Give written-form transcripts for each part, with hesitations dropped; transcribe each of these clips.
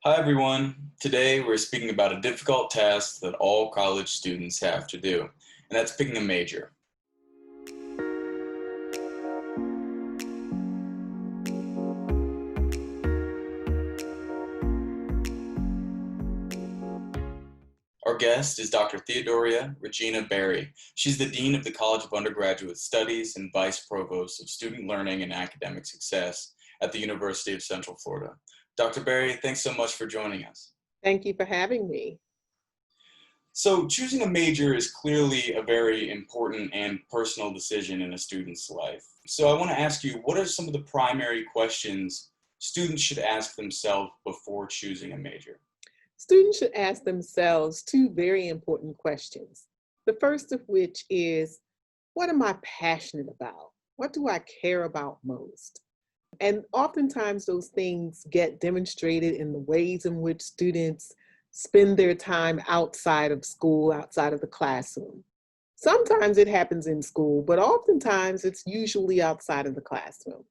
Hi everyone. Today we're speaking about a difficult task that all college students have to do, and that's picking a major. Our guest is Dr. Theodorea Regina Berry. She's the Dean of the College of Undergraduate Studies and Vice Provost of Student Learning and Academic Success at the University of Central Florida. Dr. Berry, thanks so much for joining us. Thank you for having me. So choosing a major is clearly a very important and personal decision in a student's life. So I want to ask you, what are some of the primary questions students should ask themselves before choosing a major? Students should ask themselves two very important questions. The first of which is, what am I passionate about? What do I care about most? And oftentimes those things get demonstrated in the ways in which students spend their time outside of school, outside of the classroom. Sometimes it happens in school, but oftentimes it's usually outside of the classroom.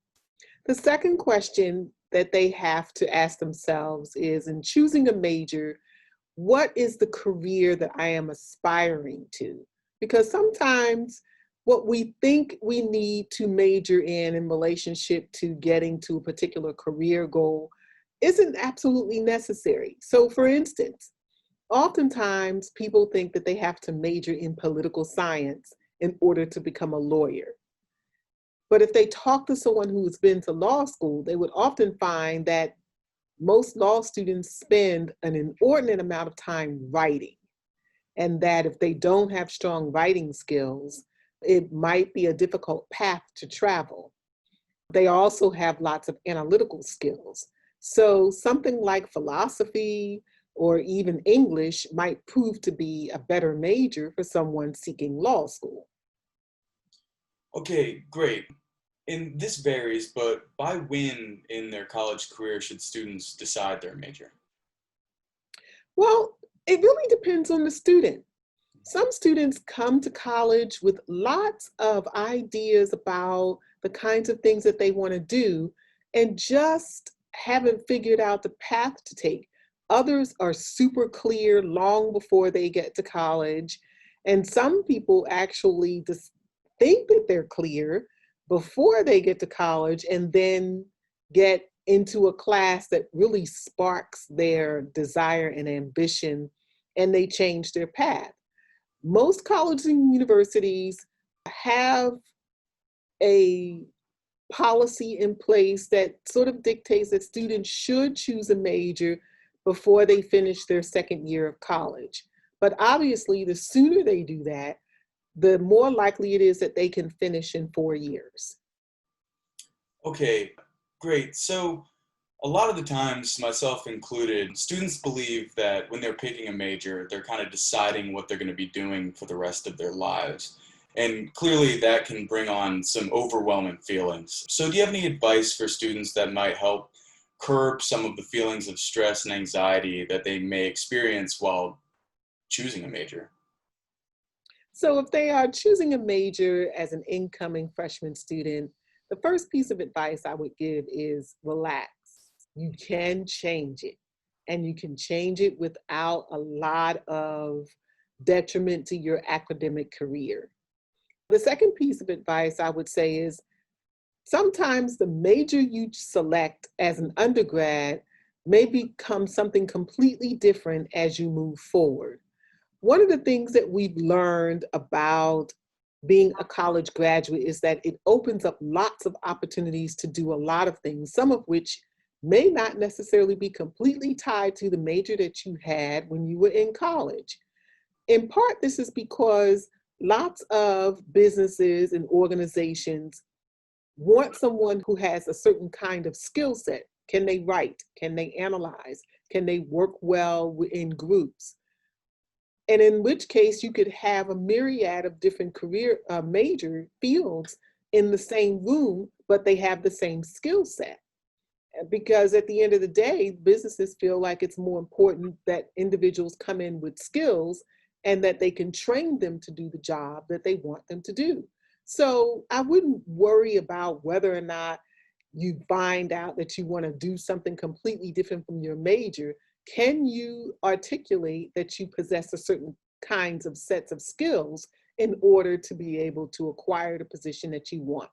The second question that they have to ask themselves is, in choosing a major, what is the career that I am aspiring to? Because sometimes what we think we need to major in relationship to getting to a particular career goal isn't absolutely necessary. So for instance, oftentimes people think that they have to major in political science in order to become a lawyer. But if they talk to someone who's been to law school, they would often find that most law students spend an inordinate amount of time writing, and that if they don't have strong writing skills, it might be a difficult path to travel. They also have lots of analytical skills. So something like philosophy or even English might prove to be a better major for someone seeking law school. Okay, great. And this varies, but by when in their college career should students decide their major? Well, it really depends on the student. Some students come to college with lots of ideas about the kinds of things that they want to do and just haven't figured out the path to take. Others are super clear long before they get to college. And some people actually just think that they're clear before they get to college and then get into a class that really sparks their desire and ambition, and they change their path. Most colleges and universities have a policy in place that sort of dictates that students should choose a major before they finish their second year of college. But obviously, the sooner they do that, the more likely it is that they can finish in 4 years. Okay, great. So a lot of the times, myself included, students believe that when they're picking a major, they're kind of deciding what they're going to be doing for the rest of their lives. And clearly that can bring on some overwhelming feelings. So do you have any advice for students that might help curb some of the feelings of stress and anxiety that they may experience while choosing a major? So if they are choosing a major as an incoming freshman student, the first piece of advice I would give is relax. You can change it, and you can change it without a lot of detriment to your academic career. The second piece of advice I would say is, sometimes the major you select as an undergrad may become something completely different as you move forward. One of the things that we've learned about being a college graduate is that it opens up lots of opportunities to do a lot of things, some of which may not necessarily be completely tied to the major that you had when you were in college. In part, this is because lots of businesses and organizations want someone who has a certain kind of skill set. Can they write? Can they analyze? Can they work well in groups? And in which case you could have a myriad of different career major fields in the same room, but they have the same skill set. Because at the end of the day, businesses feel like it's more important that individuals come in with skills and that they can train them to do the job that they want them to do. So I wouldn't worry about whether or not you find out that you want to do something completely different from your major, can you articulate that you possess a certain kinds of sets of skills in order to be able to acquire the position that you want?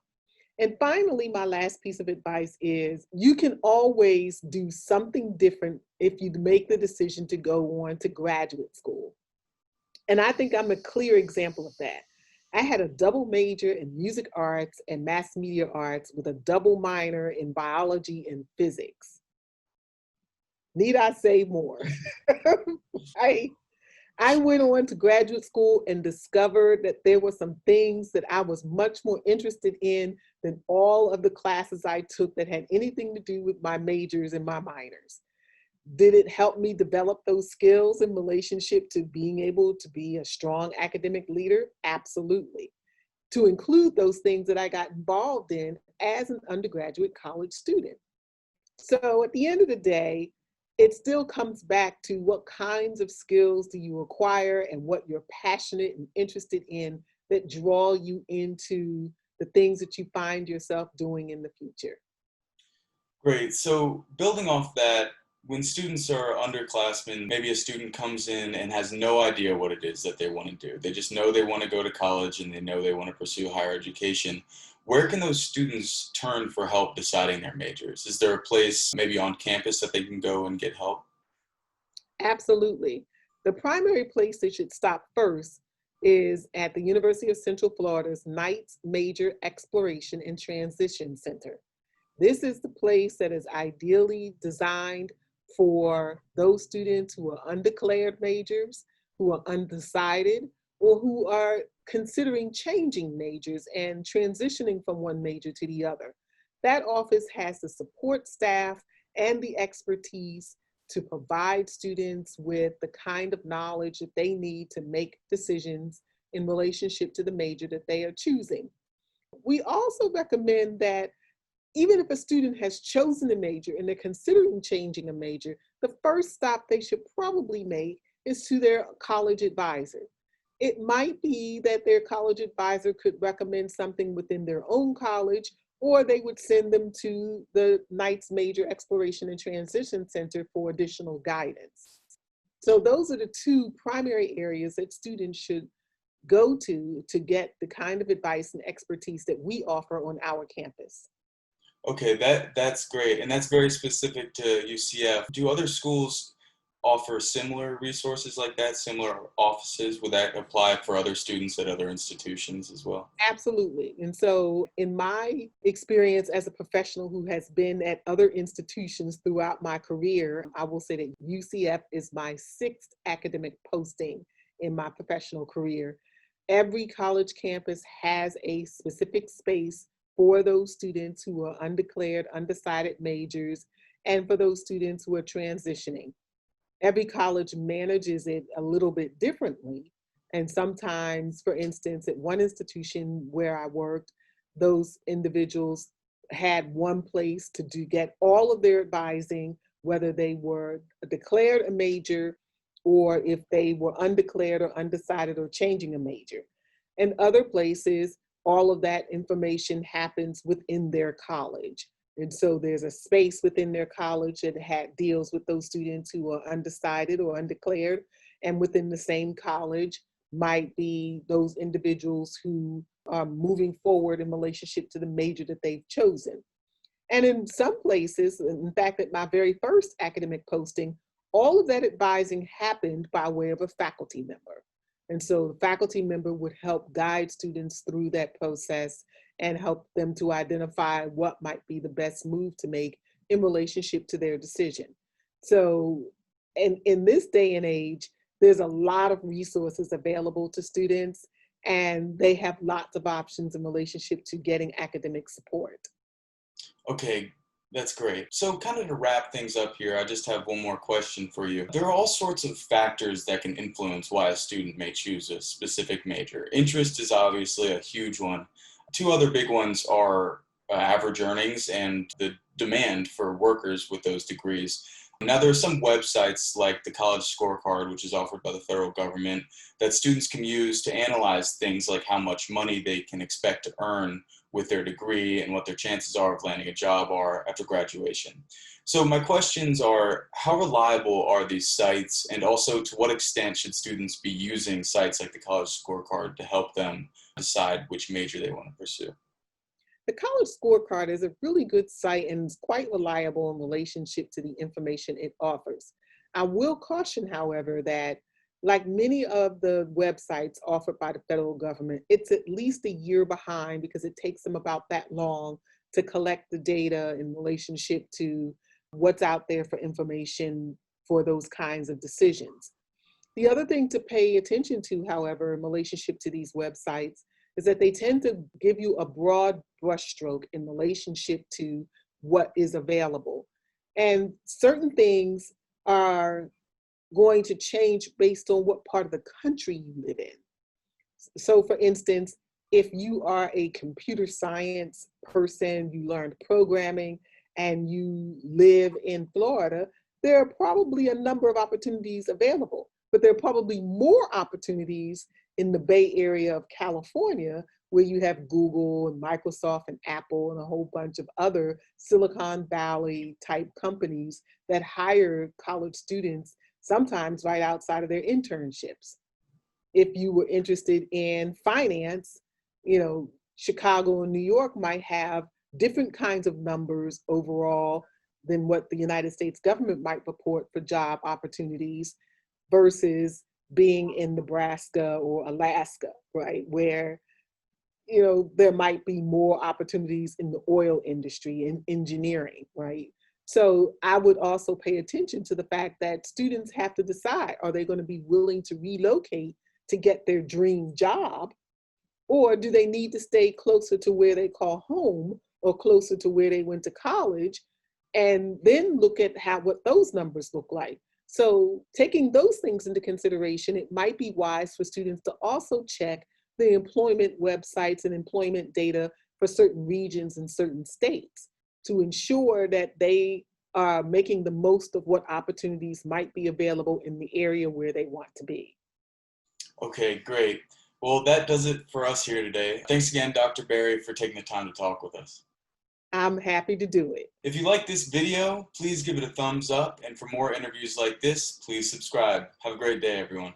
And finally, my last piece of advice is you can always do something different if you make the decision to go on to graduate school. And I think I'm a clear example of that. I had a double major in music arts and mass media arts with a double minor in biology and physics. Need I say more? I, I went on to graduate school and discovered that there were some things that I was much more interested in than all of the classes I took that had anything to do with my majors and my minors. Did it help me develop those skills in relationship to being able to be a strong academic leader? Absolutely. To include those things that I got involved in as an undergraduate college student. So at the end of the day, it still comes back to what kinds of skills do you acquire and what you're passionate and interested in that draw you into the things that you find yourself doing in the future. Great. So building off that, when students are underclassmen, maybe a student comes in and has no idea what it is that they want to do. They just know they want to go to college and they know they want to pursue higher education. Where can those students turn for help deciding their majors? Is there a place maybe on campus that they can go and get help? Absolutely. The primary place they should stop first is at the University of Central Florida's Knights Major Exploration and Transition Center. This is the place that is ideally designed for those students who are undeclared majors, who are undecided, or who are considering changing majors and transitioning from one major to the other. That office has the support staff and the expertise to provide students with the kind of knowledge that they need to make decisions in relationship to the major that they are choosing. We also recommend that even if a student has chosen a major and they're considering changing a major, the first stop they should probably make is to their college advisor. It might be that their college advisor could recommend something within their own college, or they would send them to the Knights Major Exploration and Transition Center for additional guidance. So those are the two primary areas that students should go to get the kind of advice and expertise that we offer on our campus. Okay, that's great, and that's very specific to UCF. Do other schools offer similar resources like that, similar offices? Would that apply for other students at other institutions as well? Absolutely. And so, in my experience as a professional who has been at other institutions throughout my career, I will say that UCF is my sixth academic posting in my professional career. Every college campus has a specific space for those students who are undeclared, undecided majors, and for those students who are transitioning. Every college manages it a little bit differently. And sometimes, for instance, at one institution where I worked, those individuals had one place to get all of their advising, whether they were declared a major or if they were undeclared or undecided or changing a major. And other places, all of that information happens within their college. And so there's a space within their college that deals with those students who are undecided or undeclared. And within the same college might be those individuals who are moving forward in relationship to the major that they've chosen. And in some places, in fact, at my very first academic posting, all of that advising happened by way of a faculty member. And so the faculty member would help guide students through that process and help them to identify what might be the best move to make in relationship to their decision. So in this day and age, there's a lot of resources available to students, and they have lots of options in relationship to getting academic support. Okay, that's great. So, kind of to wrap things up here, I just have one more question for you. There are all sorts of factors that can influence why a student may choose a specific major. Interest is obviously a huge one. Two other big ones are average earnings and the demand for workers with those degrees. Now, there are some websites like the College Scorecard, which is offered by the federal government, that students can use to analyze things like how much money they can expect to earn with their degree and what their chances are of landing a job are after graduation. So my questions are, how reliable are these sites, and also to what extent should students be using sites like the College Scorecard to help them decide which major they want to pursue? The College Scorecard is a really good site and is quite reliable in relationship to the information it offers. I will caution, however, that like many of the websites offered by the federal government, it's at least a year behind because it takes them about that long to collect the data in relationship to what's out there for information for those kinds of decisions. The other thing to pay attention to, however, in relationship to these websites is that they tend to give you a broad brushstroke in relationship to what is available. And certain things are going to change based on what part of the country you live in. So for instance, if you are a computer science person, you learned programming, and you live in Florida, there are probably a number of opportunities available, but there are probably more opportunities in the Bay Area of California, where you have Google and Microsoft and Apple and a whole bunch of other Silicon Valley type companies that hire college students sometimes right outside of their internships. If you were interested in finance, Chicago and New York might have different kinds of numbers overall than what the United States government might report for job opportunities versus being in Nebraska or Alaska, right? Where, there might be more opportunities in the oil industry and engineering, right? So I would also pay attention to the fact that students have to decide, are they going to be willing to relocate to get their dream job? Or do they need to stay closer to where they call home or closer to where they went to college, and then look at what those numbers look like? So taking those things into consideration, it might be wise for students to also check the employment websites and employment data for certain regions and certain states to ensure that they are making the most of what opportunities might be available in the area where they want to be. Okay, great. Well, that does it for us here today. Thanks again, Dr. Berry, for taking the time to talk with us. I'm happy to do it. If you like this video, please give it a thumbs up. And for more interviews like this, please subscribe. Have a great day, everyone.